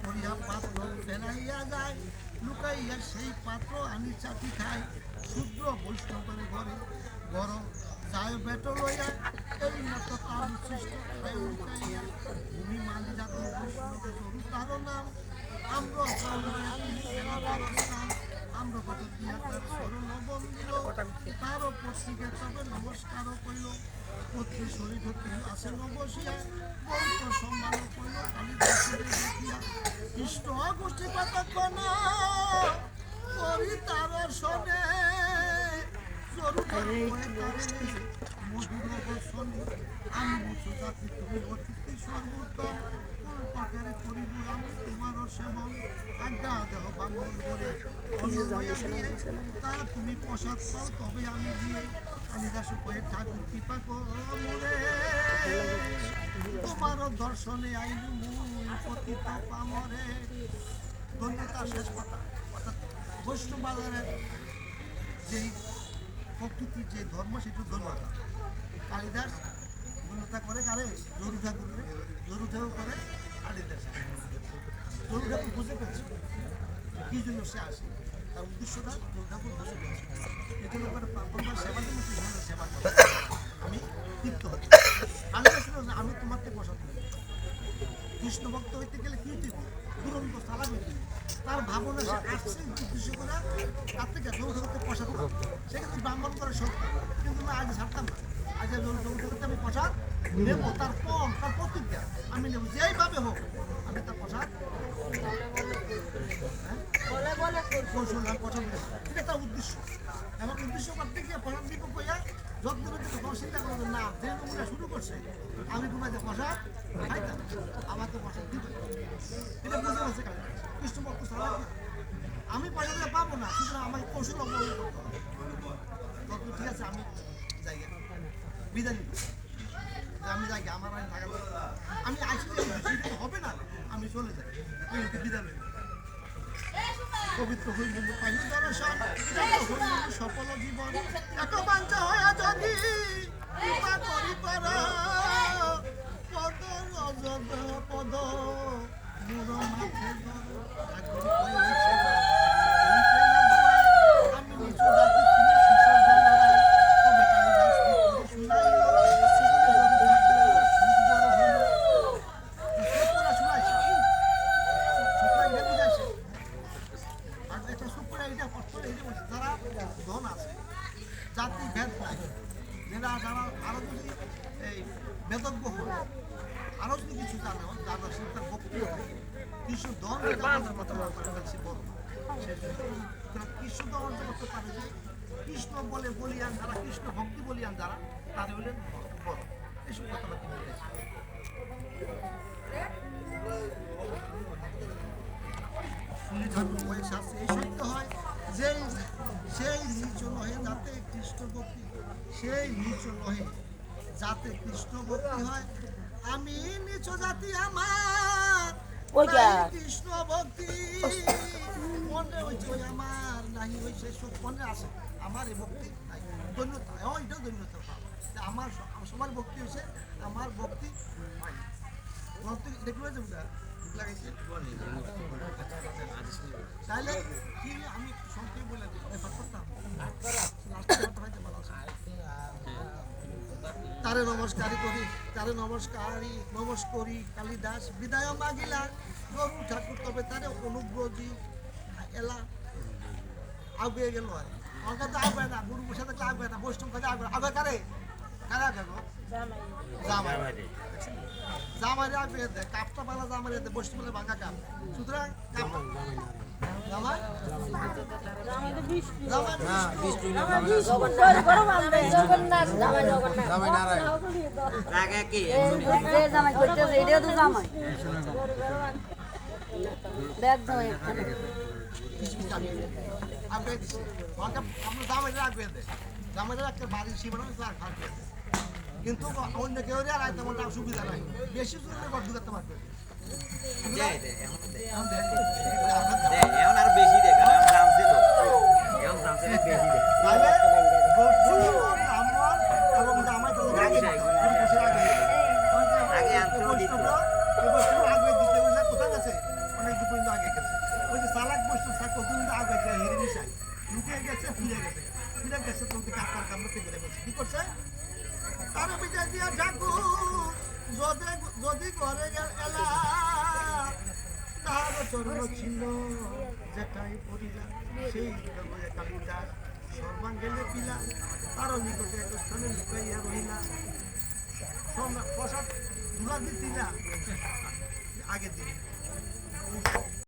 করিয়া পাত্র ফেলাইয়া যায়, লুকাইয়া সেই পাত্র আনি চাটি খায়। শূদ্র বৈষ্ণবের ঘরে গরম যায় বেটো লইয়া, এই মতো তার সৃষ্ট খায় লুকাইয়া। ভূমি মালি জাতি বৈষ্ণব তরু তার নাম, আমরা স্থান আমরা কত দিয়া তার স্মরণ বন্দিল। তার পত্রিকে তবে নমস্কার কইল, পত্রী শরীর হতে আসেন বসিয়া, বৈত সম্মান কইল কালিদাসের দেখিয়া। কৃষ্ণ গোষ্ঠী কতক্ষণ করি তার শোনে, মধুর বসনে আমি উঁচু জাতি তুমি অতিথি সর্বোত্তম। কোন প্রকারে করিব আমি তোমার সেবন, আজ্ঞা দেহ বাঙ্গন করে তা তুমি প্রসাদ পাও তবে আমি দিয়ে। কালিদাস কয়ে ঠাকুর কৃপা করে, তোমার দর্শনে আইলু মুই পতিত পামরে। ধন্যতার শেষ কথা, অর্থাৎ বৈষ্ণব বাজারের যেই প্রকৃতির যে ধর্ম সেটা ধন্যতা। কালিদাস ধন্যতা করে কারে? জরু ঠাকুরের, জরু ঠাকুর করে কালিদাস। জরু ঠাকুর বুঝে পেয়েছে কি জন্য সে আসে, তার উদ্দেশ্যটা জরু ঠাকুর বুঝে পেয়েছে। এই জন্য করে পাপনবার সেবা দিলে সেবা করে আমি তৃপ্ত হচ্ছি। কালিদাস আমি তোমাকে পছন্দ করি। কৃষ্ণ ভক্ত হইতে গেলে কি হইতে দুরন্ত সালা হইতে, তার ভাবনা সে আসছে উদ্দেশ্য করে তার থেকে জগতে প্রসাদ পাবো। সেক্ষেত্রে ব্রাহ্মণ করে সত্য, কিন্তু না আগে ছাড়তাম না। আগে জগতে আমি প্রসাদ নেবো, তার কম তার প্রতিজ্ঞা আমি নেবো, যেইভাবে হোক আমি তার প্রসাদ কৌশল প্রসাদ নেব। এটা তার উদ্দেশ্য। এমন উদ্দেশ্য করতে গিয়ে প্রসাদ দিব কইয়া যত্ন তখন চিন্তা করবেন না, যে নমুনা শুরু করছে আমি তোমাদের প্রসাদ খাইতাম, আমাকে প্রসাদ দিবে। এটা বুঝে পারছে কালিদাস। কৃষ্ণ ভক্ত ছাড়া আমি পয়সা পাবো না, সুতরাং আমাকে কৌশল অবলম্বন করতে হবে। তখন ঠিক আছে আমি যাই, বিদায় নিব, আমি যাই, আমার আইন থাকা আমি আইসি হবে না, আমি চলে যাই, বিদায় নিব। পবিত্র হইল পাইল দর্শন, সফল জীবন এক বাঞ্ছা হয়ে যদি কৃপা করি কর। পদ অজগ পদ মূর মাথে আমি নিচু জাতি তুমি শিশু জানাই, তবে কালিদাস শুনাই যারা ধন আছে, জাতি ভেদ নাই, যারা যারা আরো যদি এই বেদজ্ঞ হয়, আরো যদি কিছু জানে, যারা তার বক্তব্য থাকে, কৃষ্ণ ধন কৃষ্ণ ধন করতে পারে যে কৃষ্ণ বলে বলিয়ান যারা, কৃষ্ণ ভক্তি বলিয়ান যারা, তারা হলেন বড়। এইসব কথাবার্তা বলেছে। এই সত্য হয় যে সেই নিচ নহে যাতে কৃষ্ণ ভক্তি, সেই নিচ নহে যাতে কৃষ্ণ ভক্তি হয়। আমি নিচ জাতি আমার কৃষ্ণ ভক্তি মনে হয়েছে, ওই আমার নাহি হয়েছে সব মনে আছে, আমার এই ভক্তি নাই। ধন্যতা, এটাও ধন্যতা আমার সবার ভক্তি হয়েছে, আমার ভক্তি হয়। দেখলো লাগাইছে তাহলে কি আমি সংক্ষেপ বলে করতাম। তারে নমস্কারী করি, তারে নমস্কারী কালিদাস বিদায় মাগিলা গরু ঠাকুর, তবে তারে অনুগ্রহী এলা আগে গেল। আমার কাছে আগে না, গুরু সাথে আগে না, বৈষ্ণব কাছে আগে আগে কারে কারা গেল জামাই জামাইরে আগে দেয়, কাপটা পালা জামাইরে দেয়, বৈষ্ণব বলে ভাঙা কাপ। সুতরাং জামাই একটা বাড়ি সীমানা কিন্তু অন্য কেউ আর তেমন সুবিধা নাই, বেশি ঢুকাতে পারবে। কোথায় গেছে অনেক বইলা গেছে তোমাকে কাকার কামড়তে গেলে বলছে কি করছে তার বিজয় দিয়া ঠাকুর যদি যদি ঘরে এলা তার চরণ ছিল যেটাই পড়িলা সেই কালিদাস সর্বাঙ্গেলে পিলা তার নিকটে এক স্থানে লুকাইয়া রহিলা প্রসাদ ধুলা দিতি না আগের দিন